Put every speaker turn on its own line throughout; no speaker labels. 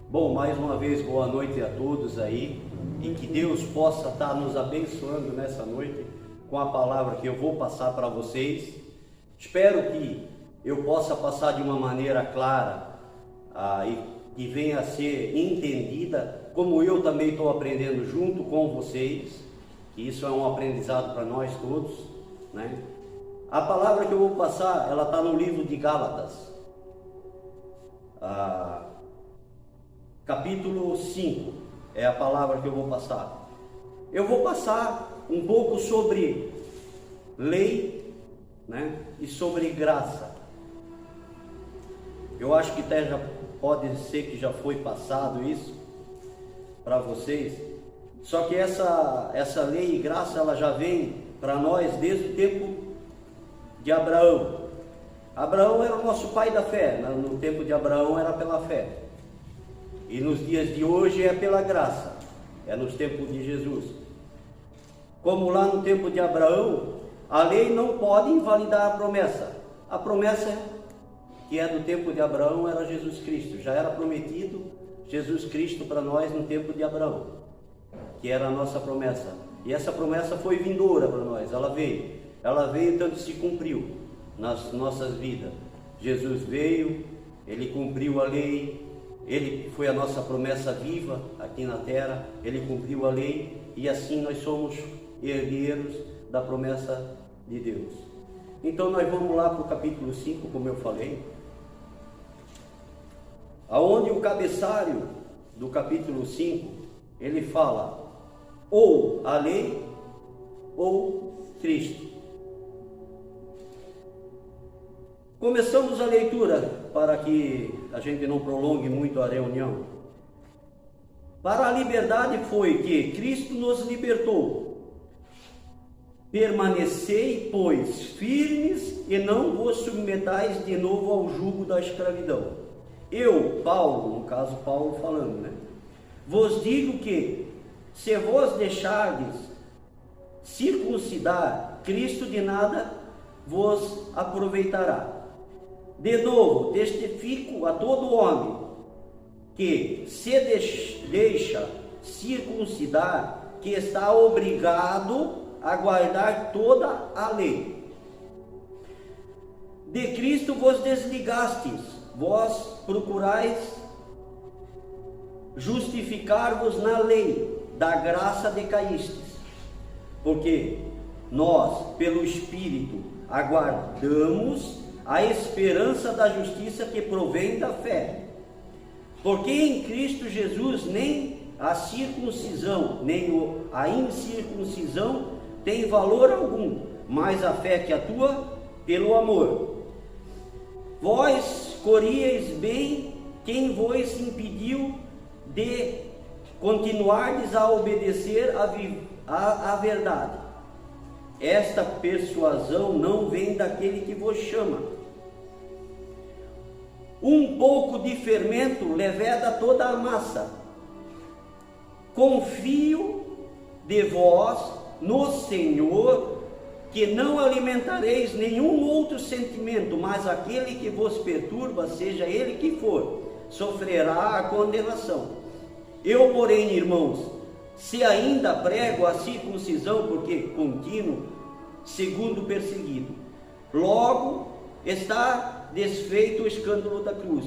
Bom, mais uma vez, boa noite a todos aí, e que Deus possa estar nos abençoando nessa noite com a palavra que eu vou passar para vocês. Espero que eu possa passar de uma maneira clara e que venha a ser entendida, como eu também estou aprendendo junto com vocês, que isso é um aprendizado para nós todos, né? A palavra que eu vou passar, ela está no livro de Gálatas, capítulo 5, é a palavra que eu vou passar. Eu vou passar um pouco sobre lei, né, e sobre graça. Eu acho que até já pode ser que já foi passado isso para vocês. Só que essa lei e graça, ela já vem para nós desde o tempo de Abraão. Abraão era o nosso pai da fé. No tempo de Abraão era pela fé. E nos dias de hoje é pela graça, é nos tempos de Jesus. Como lá no tempo de Abraão, a lei não pode invalidar a promessa. A promessa que é do tempo de Abraão era Jesus Cristo. Já era prometido Jesus Cristo para nós no tempo de Abraão, que era a nossa promessa. E essa promessa foi vindoura para nós, ela veio e tanto se cumpriu nas nossas vidas. Jesus veio, Ele cumpriu a lei, Ele foi a nossa promessa viva aqui na terra, Ele cumpriu a lei e assim nós somos herdeiros da promessa de Deus. Então nós vamos lá para o capítulo 5, como eu falei, aonde o cabeçalho do capítulo 5, ele fala ou a lei ou Cristo. Começamos a leitura para que a gente não prolongue muito a reunião. Para a liberdade foi que Cristo nos libertou. Permanecei, pois, firmes e não vos submetais de novo ao jugo da escravidão. Eu, Paulo, no caso Paulo falando, né? Vos digo que, se vos deixardes circuncidar, Cristo de nada vos aproveitará. De novo, testifico a todo homem que se deixa circuncidar, que está obrigado a guardar toda a lei. De Cristo vos desligastes, vós procurais justificar-vos na lei, da graça decaístes, porque nós, pelo Espírito, aguardamos a esperança da justiça que provém da fé. Porque em Cristo Jesus nem a circuncisão, nem a incircuncisão tem valor algum, mas a fé que atua pelo amor. Vós corrieis bem quem vos impediu de continuardes a obedecer a verdade. Esta persuasão não vem daquele que vos chama. Um pouco de fermento leveda toda a massa. Confio de vós no Senhor, que não alimentareis nenhum outro sentimento, mas aquele que vos perturba, seja ele que for, sofrerá a condenação. Eu, porém, irmãos, se ainda prego a circuncisão, porque contínuo, segundo perseguido, logo está desfeito o escândalo da cruz.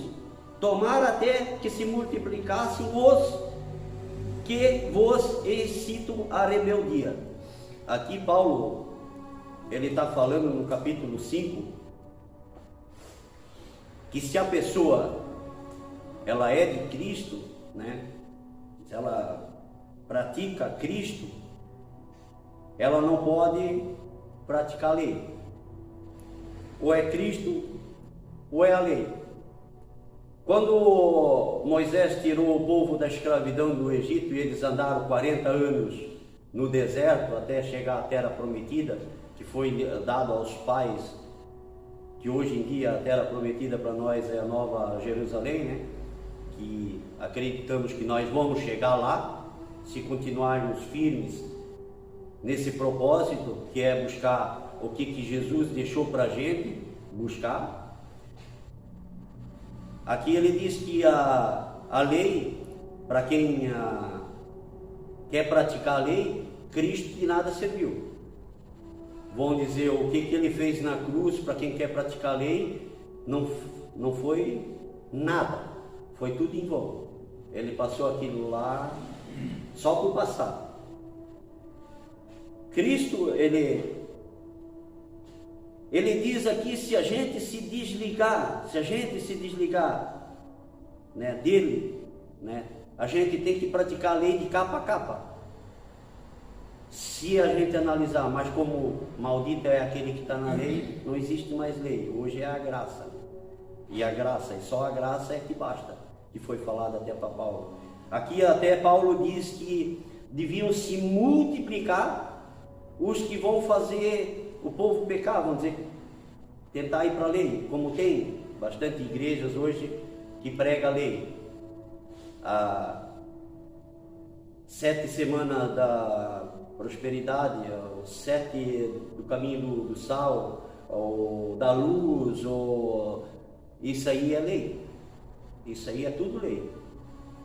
Tomara até que se multiplicassem os que vos excitam a rebeldia. Aqui Paulo, ele está falando no capítulo 5, que se a pessoa, ela é de Cristo, né? Se ela pratica Cristo, ela não pode praticar a lei. Ou é Cristo, ou é a lei. Quando Moisés tirou o povo da escravidão do Egito e eles andaram 40 anos no deserto até chegar à terra prometida, que foi dado aos pais, que hoje em dia a terra prometida para nós é a Nova Jerusalém, né? Que acreditamos que nós vamos chegar lá, se continuarmos firmes nesse propósito, que é buscar o que Jesus deixou para a gente buscar. Aqui ele diz que a lei, para quem quer praticar a lei, Cristo de nada serviu. Vão dizer o que ele fez na cruz, para quem quer praticar a lei, não foi nada, foi tudo em vão. Ele passou aquilo lá só por passar. Cristo, ele diz aqui, se a gente se desligar, né, dele, né, a gente tem que praticar a lei de capa a capa. Se a gente analisar, mas como maldito é aquele que está na lei, não existe mais lei, hoje é a graça. E a graça, e só a graça é que basta, que foi falado até para Paulo. Aqui até Paulo diz que deviam se multiplicar os que vão fazer o povo pecar, vamos dizer, tentar ir para a lei, como tem bastante igrejas hoje que prega a lei. A 7 semanas da prosperidade, os 7 do caminho do sal, ou da luz, ou isso aí é lei. Isso aí é tudo lei.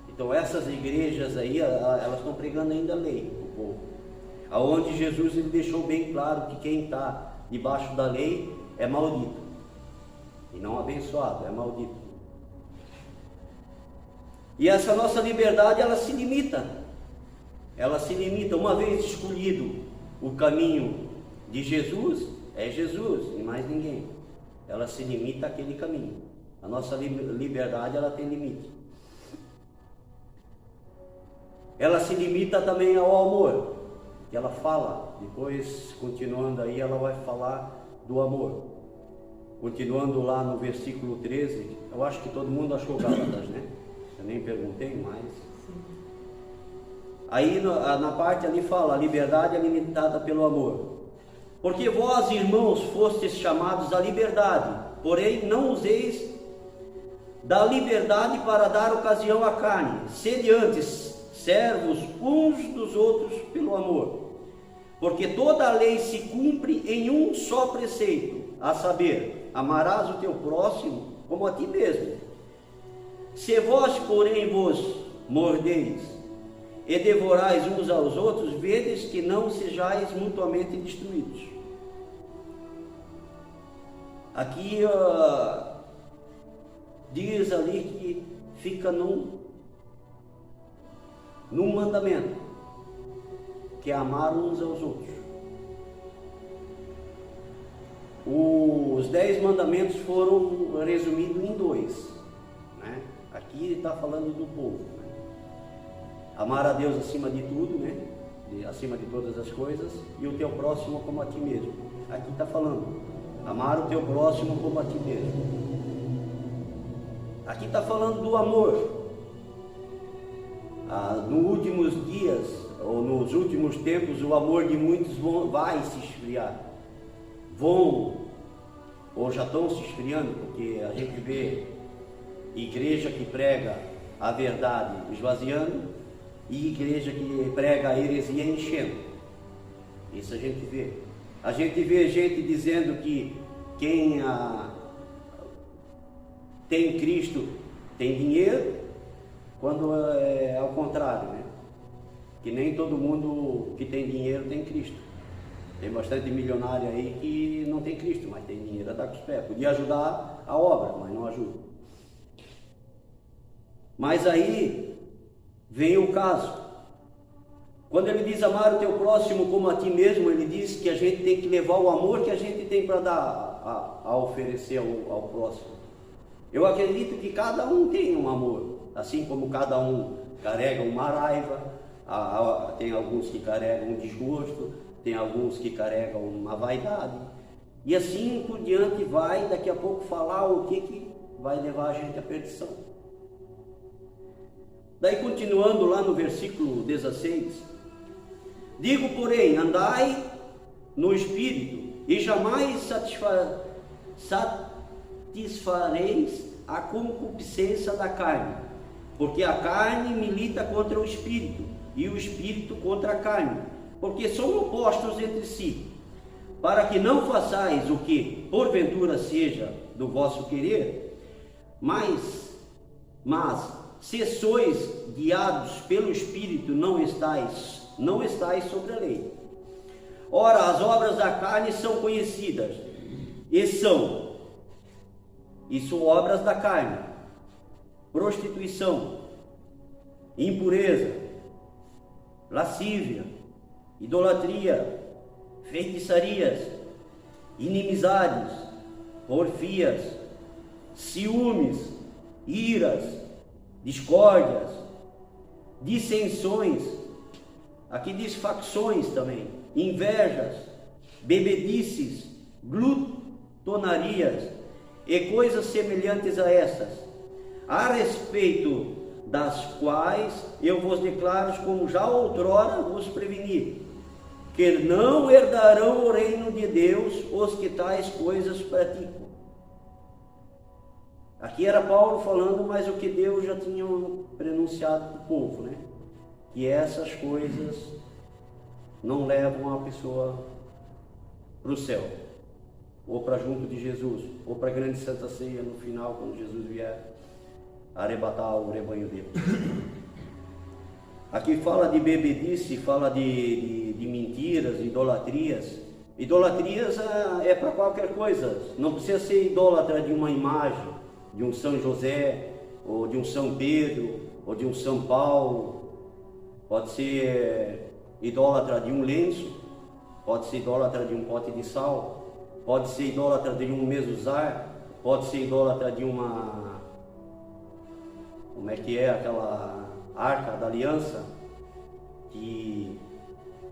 Então essas igrejas aí, elas estão pregando ainda lei para o povo. Aonde Jesus ele deixou bem claro que quem está debaixo da lei é maldito. E não abençoado, é maldito. E essa nossa liberdade, ela se limita. Ela se limita. Uma vez escolhido o caminho de Jesus, é Jesus e mais ninguém. Ela se limita àquele caminho. A nossa liberdade, ela tem limite. Ela se limita também ao amor, que ela fala. Depois, continuando aí, ela vai falar do amor. Continuando lá no versículo 13, eu acho que todo mundo achou Gálatas, né? Eu nem perguntei mais. Aí na parte ali fala, a liberdade é limitada pelo amor. Porque vós, irmãos, fostes chamados à liberdade, porém não useis da liberdade para dar ocasião à carne. Sede antes servos uns dos outros pelo amor. Porque toda a lei se cumpre em um só preceito, a saber, amarás o teu próximo como a ti mesmo. Se vós, porém, vos mordeis e devorais uns aos outros, vedes que não sejais mutuamente destruídos. Aqui diz ali que fica num mandamento, que é amar uns aos outros. Os 10 mandamentos foram resumidos em 2, né? Aqui ele está falando do povo, né? Amar a Deus acima de tudo, né? Acima de todas as coisas, e o teu próximo como a ti mesmo. Aqui está falando, amar o teu próximo como a ti mesmo. Aqui está falando do amor. Nos últimos dias, ou nos últimos tempos, o amor de muitos vai se esfriar. Ou já estão se esfriando, porque a gente vê igreja que prega a verdade esvaziando e igreja que prega a heresia enchendo. Isso a gente vê. A gente vê gente dizendo que quem tem Cristo tem dinheiro, quando é ao contrário, né? Que nem todo mundo que tem dinheiro tem Cristo. Tem bastante milionário aí que não tem Cristo, mas tem dinheiro a dar com os pés. Podia ajudar a obra, mas não ajuda. Mas aí vem o caso. Quando ele diz amar o teu próximo como a ti mesmo, ele diz que a gente tem que levar o amor que a gente tem para dar, a oferecer ao próximo. Eu acredito que cada um tem um amor, assim como cada um carrega uma raiva, tem alguns que carregam um desgosto, tem alguns que carregam uma vaidade, e assim por diante vai, daqui a pouco falar o que vai levar a gente à perdição. Daí continuando lá no versículo 16, digo porém, andai no Espírito, e jamais satisfareis a concupiscência da carne, porque a carne milita contra o Espírito, e o Espírito contra a carne, porque são opostos entre si, para que não façais o que porventura seja do vosso querer, mas se sois guiados pelo Espírito, não estáis sobre a lei. Ora, as obras da carne são conhecidas, e são obras da carne: prostituição, impureza, lascívia, idolatria, feitiçarias, inimizades, porfias, ciúmes, iras, discórdias, dissensões, aqui diz facções também, invejas, bebedices, glutonarias e coisas semelhantes a essas, a respeito das quais eu vos declaro, como já outrora vos preveni, que não herdarão o reino de Deus os que tais coisas praticam. Aqui era Paulo falando, mas o que Deus já tinha pronunciado para o povo, né? Que essas coisas não levam a pessoa para o céu, ou para junto de Jesus, ou para a grande Santa Ceia no final, quando Jesus vier arrebatar o rebanho dele. Aqui fala de bebedice, fala de mentiras, idolatrias. Idolatrias é para qualquer coisa, não precisa ser idólatra de uma imagem, de um São José, ou de um São Pedro, ou de um São Paulo. Pode ser idólatra de um lenço, pode ser idólatra de um pote de sal, pode ser idólatra de um mezuzar, pode ser idólatra de uma, como é que é, aquela arca da aliança que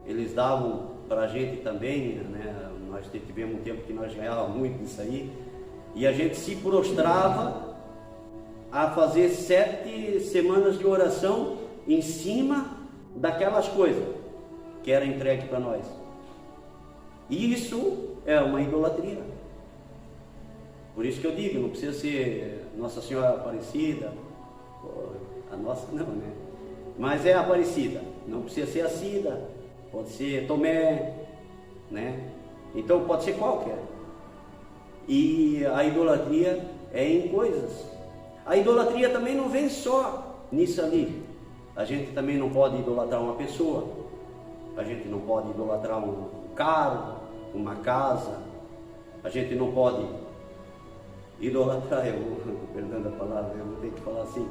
eles davam para a gente também, né? Nós tivemos um tempo que nós ganhávamos muito disso aí, e a gente se prostrava a fazer 7 semanas de oração em cima daquelas coisas que era entregue para nós. E isso é uma idolatria. Por isso que eu digo, não precisa ser Nossa Senhora Aparecida, a nossa não, né? Mas é Aparecida, não precisa ser a Cida, pode ser Tomé, né? Então pode ser qualquer. E a idolatria é em coisas. A idolatria também não vem só nisso ali. A gente também não pode idolatrar uma pessoa, a gente não pode idolatrar um carro, uma casa, a gente não pode idolatrar, perdão da palavra, eu vou ter que falar assim,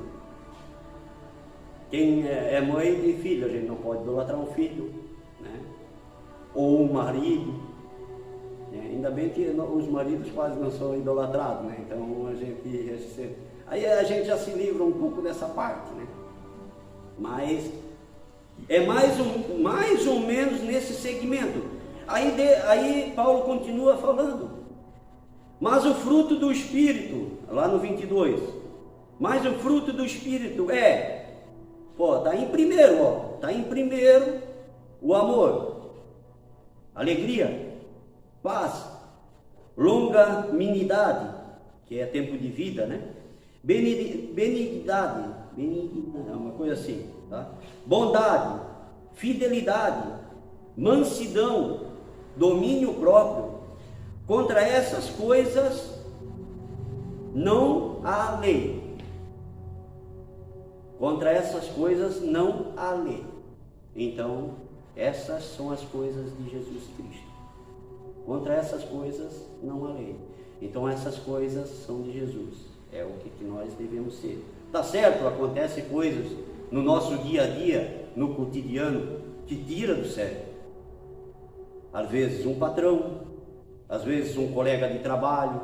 quem é mãe de filho, a gente não pode idolatrar um filho, né? Ou um marido, né? Ainda bem que os maridos quase não são idolatrados, né? Então aí a gente já se livra um pouco dessa parte, né? Mas é mais ou menos nesse segmento. Aí Paulo continua falando, mas o fruto do Espírito, lá no 22, mas o fruto do Espírito está em primeiro o amor, alegria, paz, longanimidade, que é tempo de vida, né? Benignidade, uma coisa assim, tá? Bondade, fidelidade, mansidão, domínio próprio. Contra essas coisas não há lei. Contra essas coisas não há lei. Então, essas são as coisas de Jesus Cristo. Contra essas coisas não há lei. Então, essas coisas são de Jesus. É o que nós devemos ser. Tá certo, acontecem coisas no nosso dia a dia, no cotidiano, que tira do sério. Às vezes um patrão, às vezes um colega de trabalho,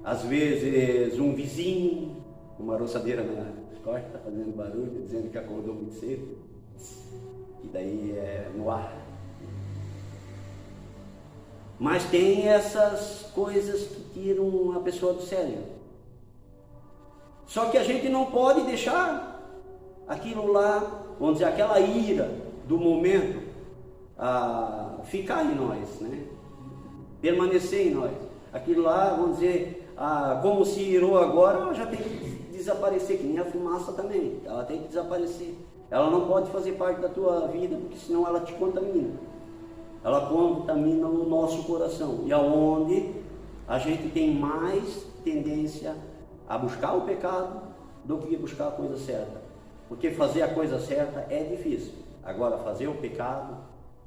às vezes um vizinho, uma roçadeira na costa, está fazendo barulho, dizendo que acordou muito cedo, e daí é no ar. Mas tem essas coisas que tiram a pessoa do sério. Só que a gente não pode deixar aquilo lá, vamos dizer, aquela ira do momento ficar em nós, né? Permanecer em nós. Aquilo lá, vamos dizer, como se irou agora, ela já tem que desaparecer, que nem a fumaça também, ela tem que desaparecer. Ela não pode fazer parte da tua vida, porque senão ela te contamina. Ela contamina o nosso coração, e aonde a gente tem mais tendência a buscar o pecado, do que buscar a coisa certa. Porque fazer a coisa certa é difícil. Agora, fazer o pecado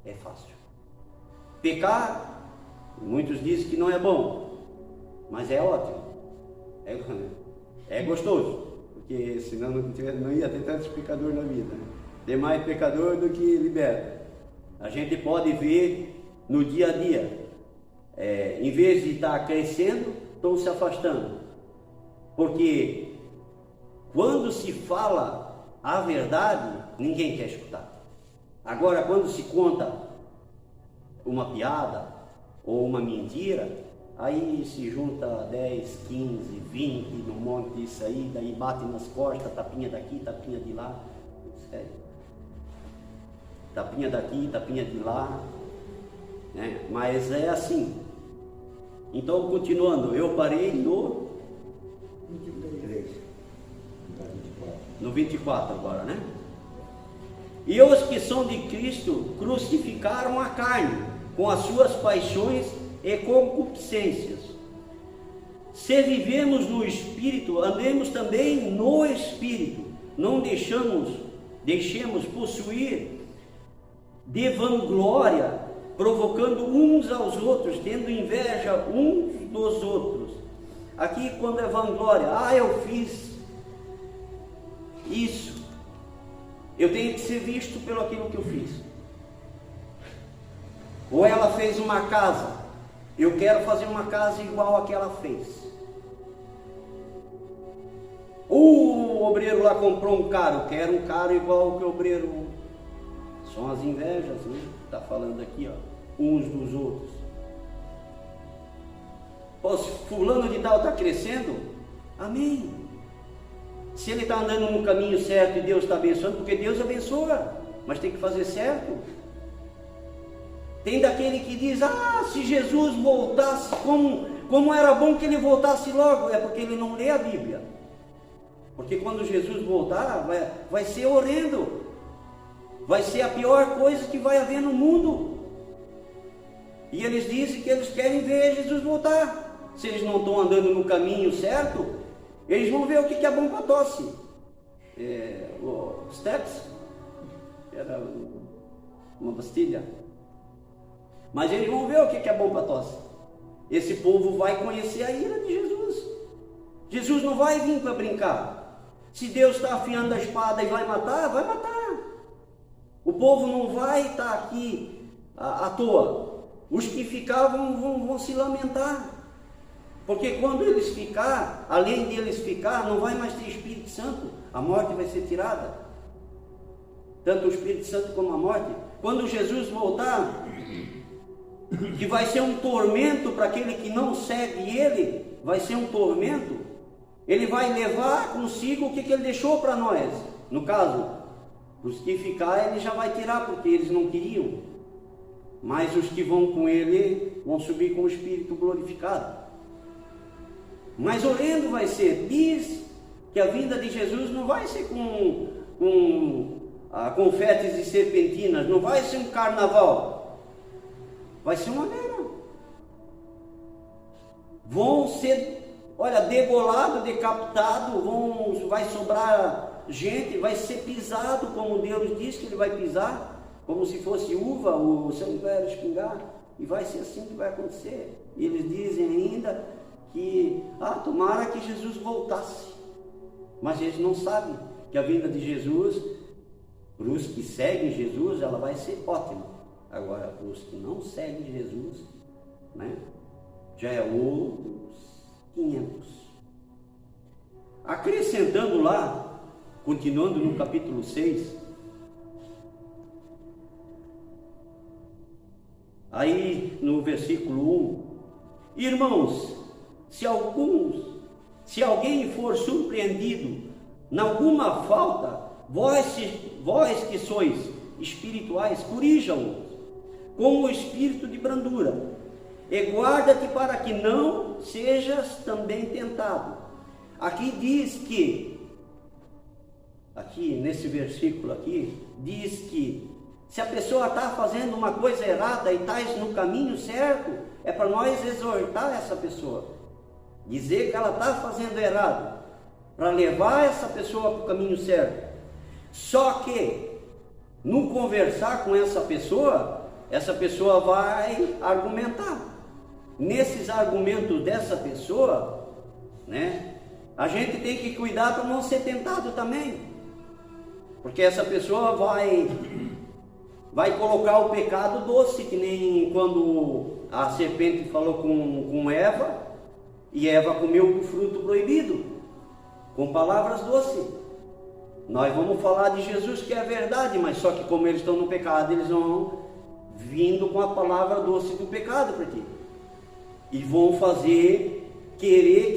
é fácil. Pecar, muitos dizem que não é bom, mas é ótimo. É gostoso. Porque senão não ia ter tantos pecadores na vida, né? Tem mais pecador do que liberta. A gente pode ver no dia a dia, em vez de estar crescendo, estão se afastando. Porque quando se fala a verdade, ninguém quer escutar. Agora, quando se conta uma piada ou uma mentira, aí se junta 10, 15, 20, num monte disso aí, daí bate nas costas, tapinha daqui, tapinha de lá. Sério. Tapinha daqui, tapinha de lá, né? Mas é assim. Então, continuando, eu parei no 24 agora, né? E os que são de Cristo crucificaram a carne com as suas paixões e concupiscências. Se vivemos no Espírito, andemos também no Espírito. Não deixemos possuir de vanglória, provocando uns aos outros, tendo inveja uns dos outros. Aqui, quando é vanglória, eu fiz isso, eu tenho que ser visto pelo aquilo que eu fiz. Ou ela fez uma casa, eu quero fazer uma casa igual a que ela fez. O obreiro lá comprou um carro, eu quero um carro igual ao que o obreiro. São as invejas, né? Está falando aqui, uns dos outros. Pô, se fulano de tal está crescendo, amém. Se ele está andando no caminho certo e Deus está abençoando, porque Deus abençoa, mas tem que fazer certo. Tem daquele que diz, se Jesus voltasse, como era bom que ele voltasse logo, é porque ele não lê a Bíblia. Porque quando Jesus voltar, vai ser horrendo, vai ser a pior coisa que vai haver no mundo. E eles dizem que eles querem ver Jesus voltar. Se eles não estão andando no caminho certo, eles vão ver o que é bom para tosse. O Steps era uma pastilha. Mas eles vão ver o que é bom para tosse. Esse povo vai conhecer a ira de Jesus. Jesus não vai vir para brincar. Se Deus está afiando a espada e vai matar, vai matar. O povo não vai estar aqui à toa. Os que ficavam vão se lamentar. Porque quando eles ficar, além de eles ficar, não vai mais ter Espírito Santo. A morte vai ser tirada. Tanto o Espírito Santo como a morte. Quando Jesus voltar, que vai ser um tormento para aquele que não segue ele, vai ser um tormento. Ele vai levar consigo o que ele deixou para nós. No caso, os que ficar, ele já vai tirar, porque eles não queriam. Mas os que vão com ele, vão subir com o Espírito glorificado. Mas horrendo vai ser. Diz que a vinda de Jesus não vai ser com confetes e serpentinas, não vai ser um carnaval. Vai ser uma guerra. Vão ser, degolado, decapitado, vai sobrar gente, vai ser pisado, como Deus diz que ele vai pisar, como se fosse uva, o sangue vai respingar, e vai ser assim que vai acontecer. E eles dizem ainda que, tomara que Jesus voltasse, mas eles não sabem que a vinda de Jesus, para os que seguem Jesus, ela vai ser ótima. Agora, para os que não seguem Jesus, né, já é outros 500. Acrescentando lá, continuando no capítulo 6, aí no versículo 1, irmãos, se alguém for surpreendido em alguma falta, vós que sois espirituais, corrijam-o com o espírito de brandura, e guarda-te para que não sejas também tentado. Aqui diz que, aqui nesse versículo aqui, diz que se a pessoa está fazendo uma coisa errada e está no caminho certo, é para nós exortar essa pessoa, dizer que ela está fazendo errado. para levar essa pessoa para o caminho certo. Só que, no conversar com essa pessoa vai argumentar. Nesses argumentos dessa pessoa, né, a gente tem que cuidar para não ser tentado também. Porque essa pessoa vai colocar o pecado doce, que nem quando a serpente falou com Eva, e Eva comeu do fruto proibido, com palavras doces. Nós vamos falar de Jesus, que é a verdade, mas só que como eles estão no pecado, eles vão vindo com a palavra doce do pecado para ti. E vão querer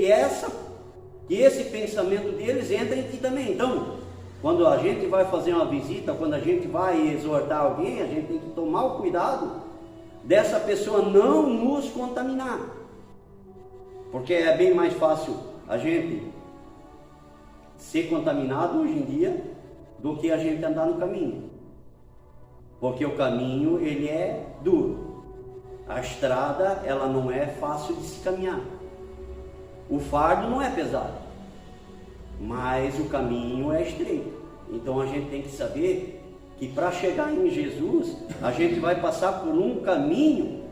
que esse pensamento deles entre em ti também. Então, quando a gente vai fazer uma visita, quando a gente vai exortar alguém, a gente tem que tomar o cuidado dessa pessoa não nos contaminar. Porque é bem mais fácil a gente ser contaminado hoje em dia do que a gente andar no caminho. Porque o caminho, ele é duro. A estrada, ela não é fácil de se caminhar. O fardo não é pesado, mas o caminho é estreito. Então a gente tem que saber que para chegar em Jesus, a gente vai passar por um caminho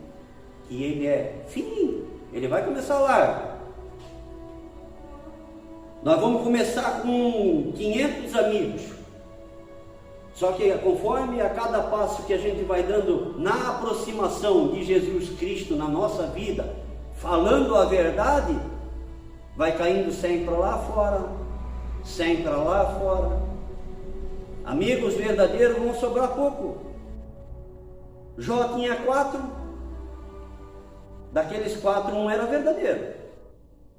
que ele é fininho. Ele vai começar largo. Nós vamos começar com 500 amigos. Só que conforme a cada passo que a gente vai dando na aproximação de Jesus Cristo na nossa vida, falando a verdade, vai caindo 100 para lá fora, 100 para lá fora. Amigos verdadeiros vão sobrar pouco. Jó tinha 4, daqueles 4, um era verdadeiro,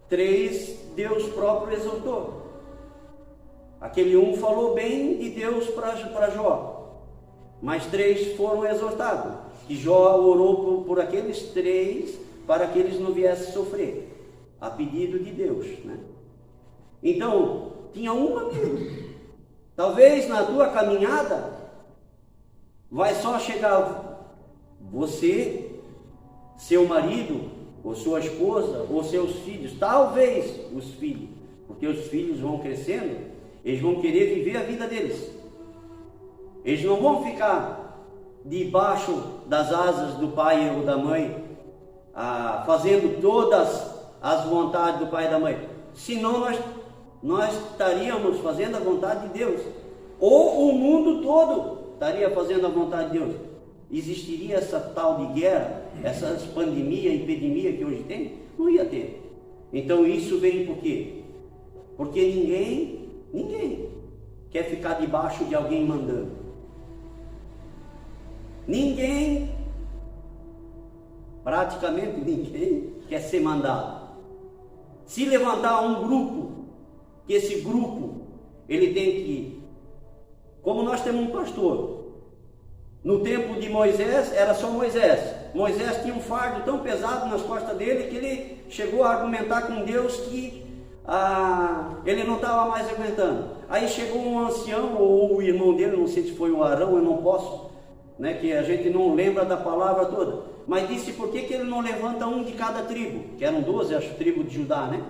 3 Deus próprio exaltou. Aquele um falou bem de Deus para Jó, mas 3 foram exortados. E Jó orou por aqueles 3 para que eles não viessem sofrer, a pedido de Deus, né? Então, tinha um amigo. Talvez na tua caminhada vai só chegar você, seu marido, ou sua esposa, ou seus filhos, talvez os filhos, porque os filhos vão crescendo, eles vão querer viver a vida deles. Eles não vão ficar debaixo das asas do pai ou da mãe, fazendo todas as vontades do pai e da mãe. Senão nós estaríamos fazendo a vontade de Deus. Ou o mundo todo estaria fazendo a vontade de Deus. Existiria essa tal de guerra, essa pandemia, epidemia que hoje tem? Não ia ter. Então isso vem por quê? Porque ninguém quer ficar debaixo de alguém mandando. Praticamente ninguém quer ser mandado. Se levantar um grupo, que esse grupo, ele tem que, como nós temos um pastor, no tempo de Moisés, era só Moisés. Moisés tinha um fardo tão pesado nas costas dele, que ele chegou a argumentar com Deus que ele não estava mais aguentando. Aí chegou um ancião, ou o irmão dele, não sei se foi o Arão, eu não posso, né, que a gente não lembra da palavra toda, mas disse: por que ele não levanta um de cada tribo, que eram 12, acho, tribo de Judá, né?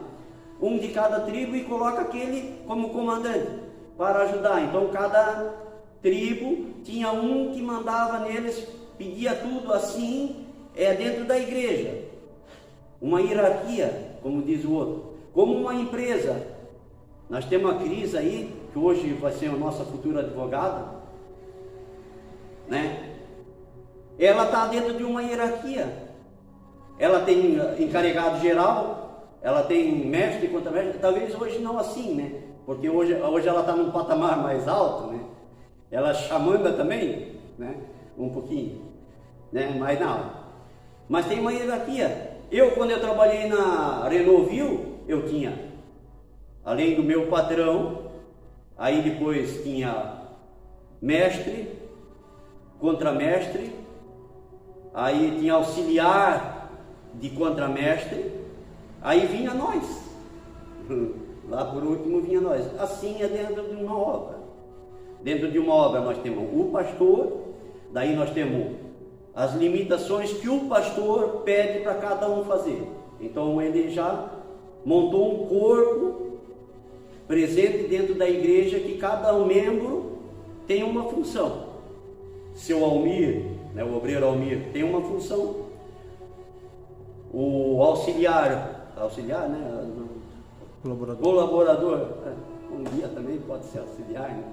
Um de cada tribo, e coloca aquele como comandante para ajudar. Então cada tribo tinha um que mandava neles, pedia tudo. Assim é dentro da igreja, uma hierarquia, como diz o outro, como uma empresa. Nós temos uma crise aí, que hoje vai ser a nossa futura advogada, né? Ela está dentro de uma hierarquia. Ela tem encarregado geral, ela tem mestre e contra-mestre. Talvez hoje não assim, né? Porque hoje ela está num patamar mais alto, né? Ela chamanda também, né? Um pouquinho, né? Mas não. Mas tem uma hierarquia. Quando eu trabalhei na Renovil, eu tinha, além do meu patrão, aí depois tinha mestre, contramestre, aí tinha auxiliar de contramestre, aí vinha nós, lá por último vinha nós. Assim é dentro de uma obra. Dentro de uma obra nós temos o pastor, daí nós temos as limitações que o pastor pede para cada um fazer. Então ele já montou um corpo presente dentro da igreja, que cada membro tem uma função. Seu Almir, né, o obreiro Almir, tem uma função. O auxiliar, né? Colaborador, um dia também pode ser auxiliar, né?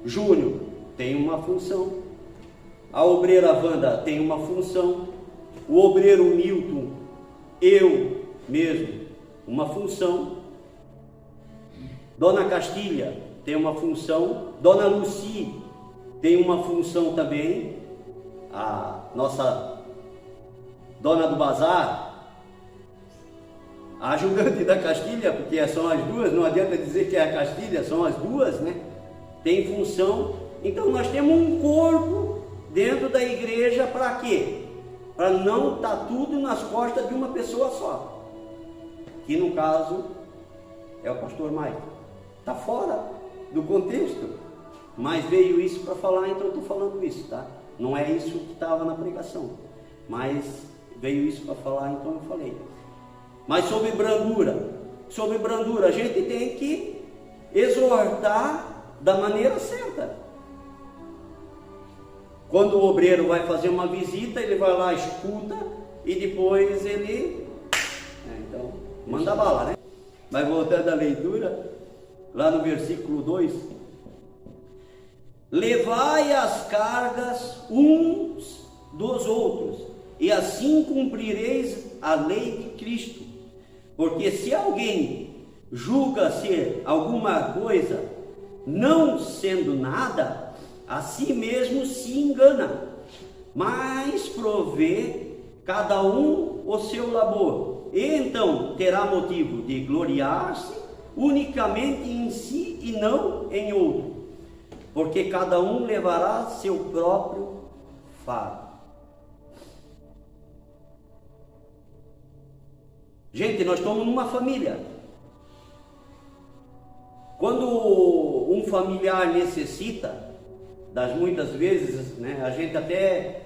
Júnior tem uma função. A obreira Wanda tem uma função. O obreiro Milton, eu mesmo, uma função. Dona Castilha tem uma função. Dona Lucy tem uma função também. A nossa dona do bazar, a ajudante da Castilha, porque são as duas, não adianta dizer que é a Castilha, são as duas, né? Tem função. Então nós temos um corpo dentro da igreja para quê? Para não estar tudo nas costas de uma pessoa só, que no caso é o pastor Mike. Está fora do contexto, mas veio isso para falar, então eu estou falando isso, tá? Não é isso que estava na pregação, mas veio isso para falar, então eu falei. Mas sobre brandura, a gente tem que exortar da maneira certa. Quando o obreiro vai fazer uma visita, ele vai lá, escuta e depois ele, então, manda bala, né? Mas voltando à leitura, lá no versículo 2: levai as cargas uns dos outros, e assim cumprireis a lei de Cristo. Porque se alguém julga ser alguma coisa, não sendo nada, a si mesmo se engana, mas provê cada um o seu labor, e então terá motivo de gloriar-se unicamente em si e não em outro, porque cada um levará seu próprio fardo. Gente, nós estamos numa família. Quando um familiar necessita, das muitas vezes, né, a gente até,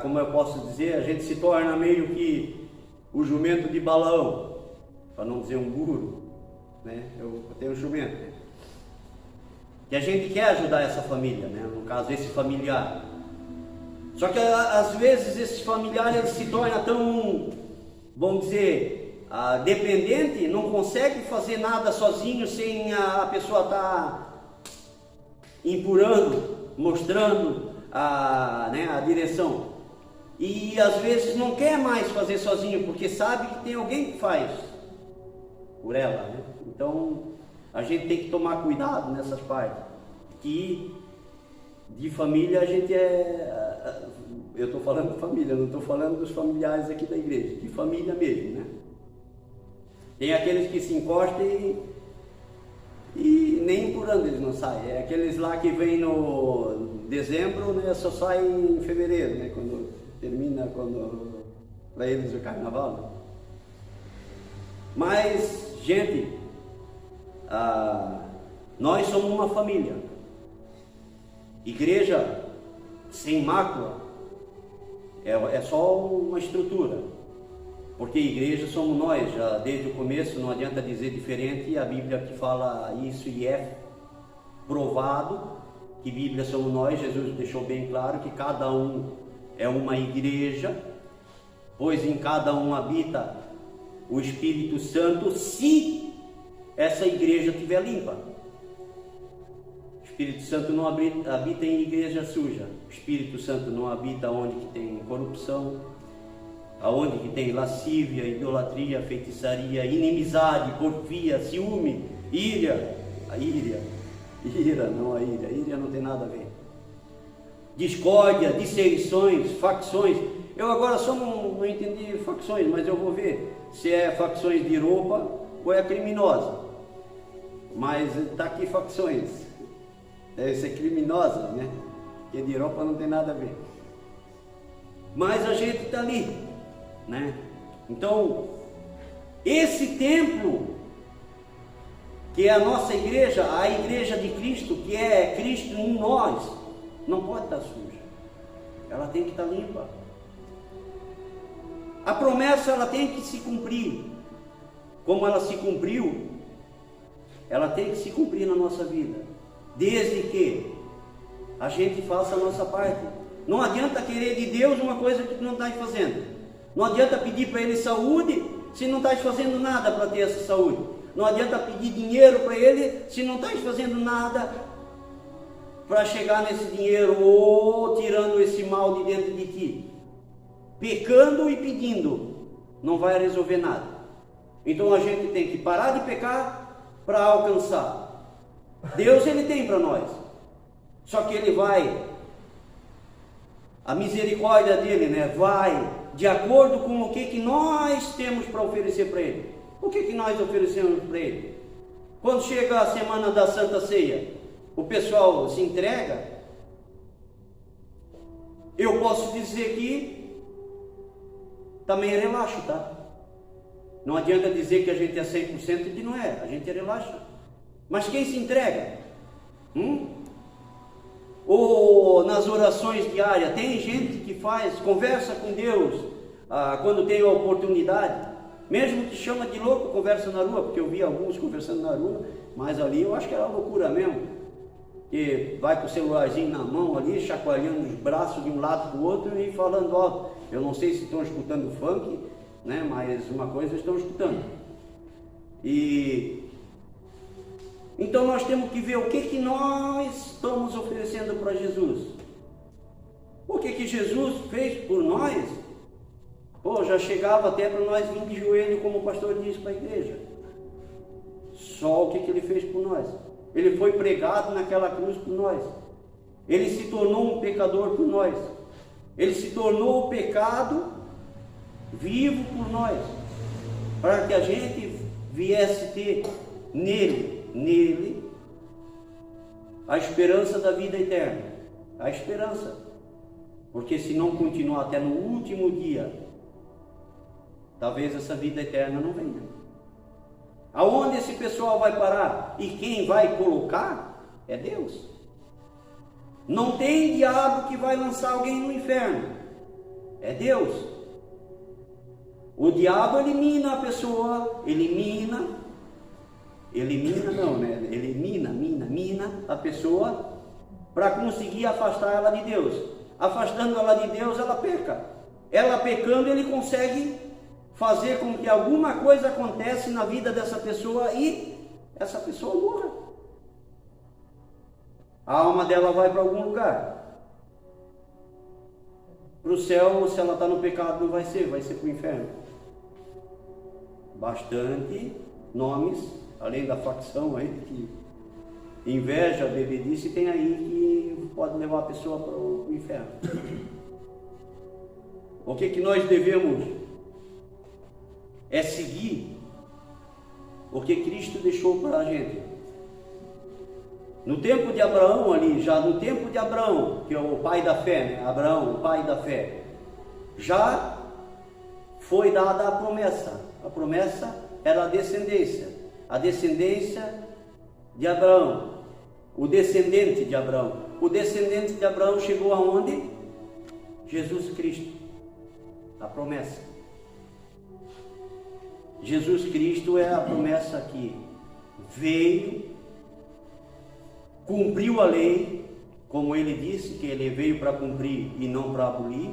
como eu posso dizer, a gente se torna meio que o jumento de Balaão, para não dizer um burro, né? Eu tenho um jumento, né? Que a gente quer ajudar essa família, né? No caso, esse familiar. Só que às vezes esse familiar ele se torna tão, vamos dizer, dependente, não consegue fazer nada sozinho sem a pessoa estar empurrando, mostrando a direção. E às vezes não quer mais fazer sozinho, porque sabe que tem alguém que faz por ela, né? Então a gente tem que tomar cuidado nessas partes, que de família a gente eu estou falando de família, não estou falando dos familiares aqui da igreja, de família mesmo, né? Tem aqueles que se encostam e nem por ano eles não saem. É aqueles lá que vêm no dezembro, né, só saem em fevereiro, né, quando termina, para eles o carnaval. Mas, gente, nós somos uma família. Igreja sem mácula é só uma estrutura. Porque igreja somos nós, já desde o começo, não adianta dizer diferente, a Bíblia que fala isso e é provado que Bíblia somos nós. Jesus deixou bem claro que cada um é uma igreja, pois em cada um habita o Espírito Santo, se essa igreja estiver limpa. O Espírito Santo não habita em igreja suja, o Espírito Santo não habita onde que tem corrupção, aonde que tem lascívia, idolatria, feitiçaria, inimizade, porfia, ciúme, ira não tem nada a ver. Discórdia, dissensões, facções. Eu agora só não entendi facções, mas eu vou ver se é facções de roupa ou é criminosa. Mas está aqui facções. Deve ser criminosa, né? Porque de roupa não tem nada a ver. Mas a gente está ali, né? Então, esse templo, que é a nossa igreja, a igreja de Cristo, que é Cristo em nós, não pode estar suja. Ela tem que estar limpa. A promessa ela tem que se cumprir. Como ela se cumpriu ela tem que se cumprir na nossa vida, desde que a gente faça a nossa parte. Não adianta querer de Deus uma coisa que tu não estás fazendo. Não adianta pedir para Ele saúde se não estás fazendo nada para ter essa saúde. Não adianta pedir dinheiro para Ele se não estás fazendo nada para chegar nesse dinheiro ou tirando esse mal de dentro de ti. Pecando e pedindo não vai resolver nada. Então a gente tem que parar de pecar para alcançar. Deus Ele tem para nós. Só que Ele vai, a misericórdia dele, né, vai de acordo com o que nós temos para oferecer para Ele. O que nós oferecemos para Ele? Quando chega a semana da Santa Ceia, o pessoal se entrega. Eu posso dizer que também relaxo, tá? Não adianta dizer que a gente é 100% que não é, a gente relaxa. Mas quem se entrega? Ou nas orações diárias, tem gente que conversa com Deus quando tem a oportunidade, mesmo que chama de louco, conversa na rua, porque eu vi alguns conversando na rua, mas ali eu acho que era loucura mesmo, que vai com o celularzinho na mão ali, chacoalhando os braços de um lado para o outro e falando alto. Eu não sei se estão escutando funk, né, mas uma coisa estão escutando. Então nós temos que ver o que nós estamos oferecendo para Jesus. O que Jesus fez por nós? Pô, já chegava até para nós vir de joelho, como o pastor disse para a igreja. Só o que Ele fez por nós. Ele foi pregado naquela cruz por nós. Ele se tornou um pecador por nós. Ele se tornou o pecado vivo por nós, para que a gente viesse ter nele a esperança da vida eterna. A esperança. Porque se não continuar até no último dia, talvez essa vida eterna não venha. Aonde esse pessoal vai parar? E quem vai colocar é Deus. Não tem diabo que vai lançar alguém no inferno. É Deus. O diabo elimina a pessoa, elimina a pessoa para conseguir afastar ela de Deus. Afastando ela de Deus, ela peca. Ela pecando, ele consegue fazer com que alguma coisa aconteça na vida dessa pessoa e essa pessoa morra. A alma dela vai para algum lugar. Para o céu, se ela está no pecado, não vai ser para o inferno. Bastante nomes, além da facção aí, que inveja, bebedice, tem aí que pode levar a pessoa para o inferno. O que nós devemos é seguir o que Cristo deixou para a gente. No tempo de Abraão ali, já no tempo de Abraão, que é o pai da fé, né? Abraão, o pai da fé, já foi dada a promessa. A promessa era a descendência de Abraão, o descendente de Abraão. O descendente de Abraão chegou aonde? Jesus Cristo, a promessa. Jesus Cristo é a promessa que veio, cumpriu a lei, como ele disse, que ele veio para cumprir e não para abolir.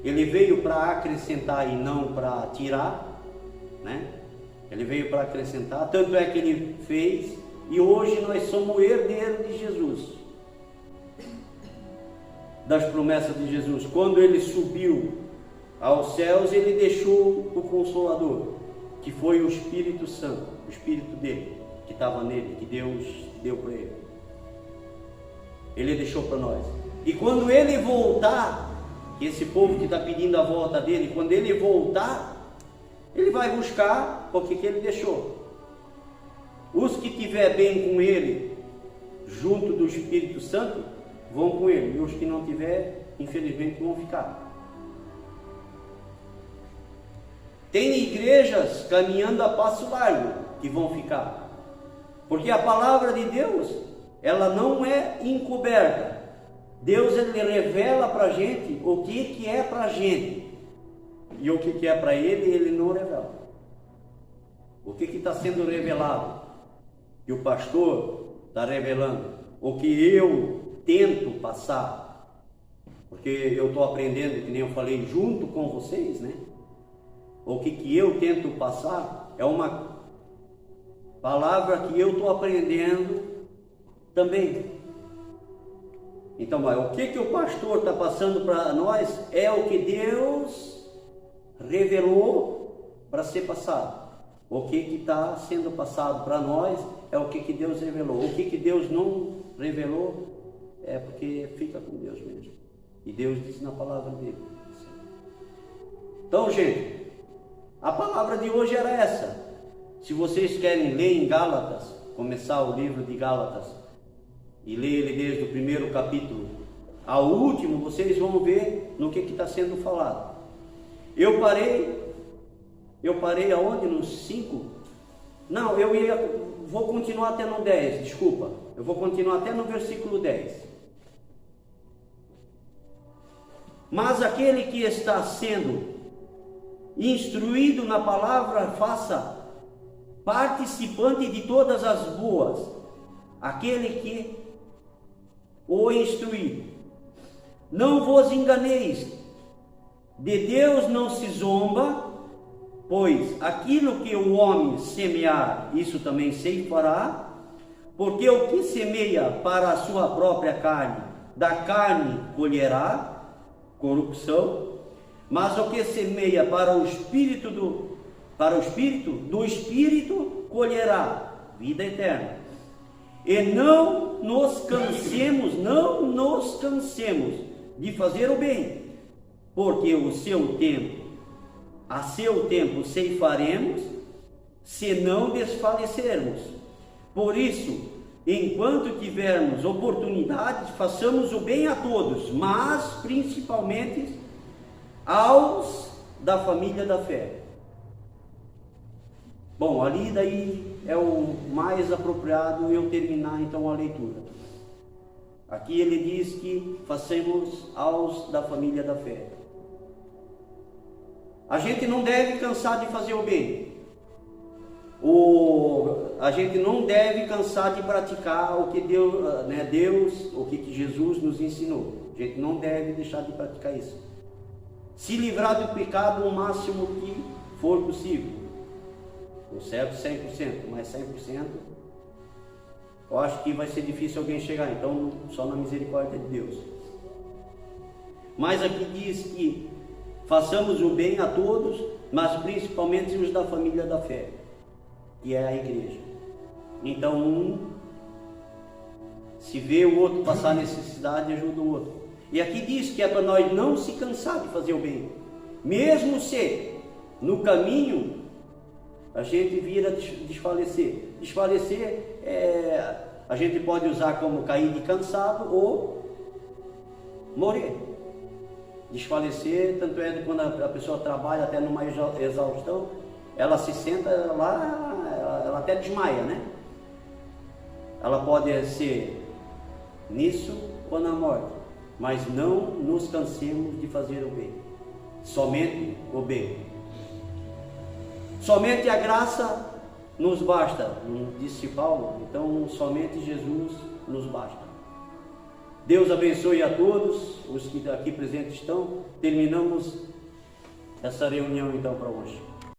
Ele veio para acrescentar e não para tirar, né? Ele veio para acrescentar, tanto é que ele fez, e hoje nós somos herdeiros de Jesus, das promessas de Jesus. Quando ele subiu aos céus, ele deixou o Consolador, que foi o Espírito Santo, o Espírito dele, que estava nele, que Deus deu para ele. Ele deixou para nós. E quando ele voltar, esse povo que está pedindo a volta dele, quando ele voltar, ele vai buscar o que ele deixou. Os que estiver bem com ele, junto do Espírito Santo, vão com ele. E os que não tiver, infelizmente, vão ficar. Tem igrejas caminhando a passo largo que vão ficar. Porque a palavra de Deus, ela não é encoberta. Deus, ele revela para a gente o que é para a gente. E o que é para ele, ele não revela. O que está sendo revelado? que o pastor está revelando, o que eu tento passar, porque eu estou aprendendo, que nem eu falei, junto com vocês, né? O que eu tento passar é uma palavra que eu estou aprendendo também. Então, o que o pastor está passando para nós é o que Deus revelou para ser passado. O que está sendo passado para nós é o que Deus revelou. O que Deus não revelou é porque fica com Deus mesmo. E Deus diz na palavra dele. Então, gente, a palavra de hoje era essa. Se vocês querem ler em Gálatas, começar o livro de Gálatas e ler ele desde o primeiro capítulo ao último, vocês vão ver no que está sendo falado. Eu parei aonde? Nos 5? Não, vou continuar até no 10, desculpa. Eu vou continuar até no versículo 10. Mas aquele que está sendo instruído na palavra, faça participante de todas as boas. Aquele que o instruir. Não vos enganeis, de Deus não se zomba, pois aquilo que o homem semear, isso também ceifará, porque o que semeia para a sua própria carne, da carne colherá corrupção, mas o que semeia para o espírito, do espírito colherá vida eterna. E não nos cansemos de fazer o bem, porque a seu tempo ceifaremos, se não desfalecermos. Por isso, enquanto tivermos oportunidade, façamos o bem a todos, mas principalmente aos da família da fé. Bom, ali daí é o mais apropriado eu terminar então a leitura. Aqui ele diz que façamos aos da família da fé. A gente não deve cansar de fazer o bem. A gente não deve cansar de praticar o que Deus, o que Jesus nos ensinou. A gente não deve deixar de praticar isso. Se livrar do pecado o máximo que for possível. O certo 100%, mas 100% eu acho que vai ser difícil alguém chegar, então só na misericórdia de Deus. Mas aqui diz que façamos o bem a todos, mas principalmente os da família da fé, que é a igreja. Então se vê o outro passar necessidade, ajuda o outro. E aqui diz que é para nós não se cansar de fazer o bem, mesmo se no caminho a gente vir a desfalecer. Desfalecer a gente pode usar como cair de cansado ou morrer. Desfalecer, tanto é que quando a pessoa trabalha até numa exaustão, ela se senta lá, ela até desmaia, né? Ela pode ser nisso ou na morte, mas não nos cansemos de fazer o bem, somente o bem. Somente a graça nos basta, disse Paulo, então somente Jesus nos basta. Deus abençoe a todos os que aqui presentes estão. Terminamos essa reunião então para hoje.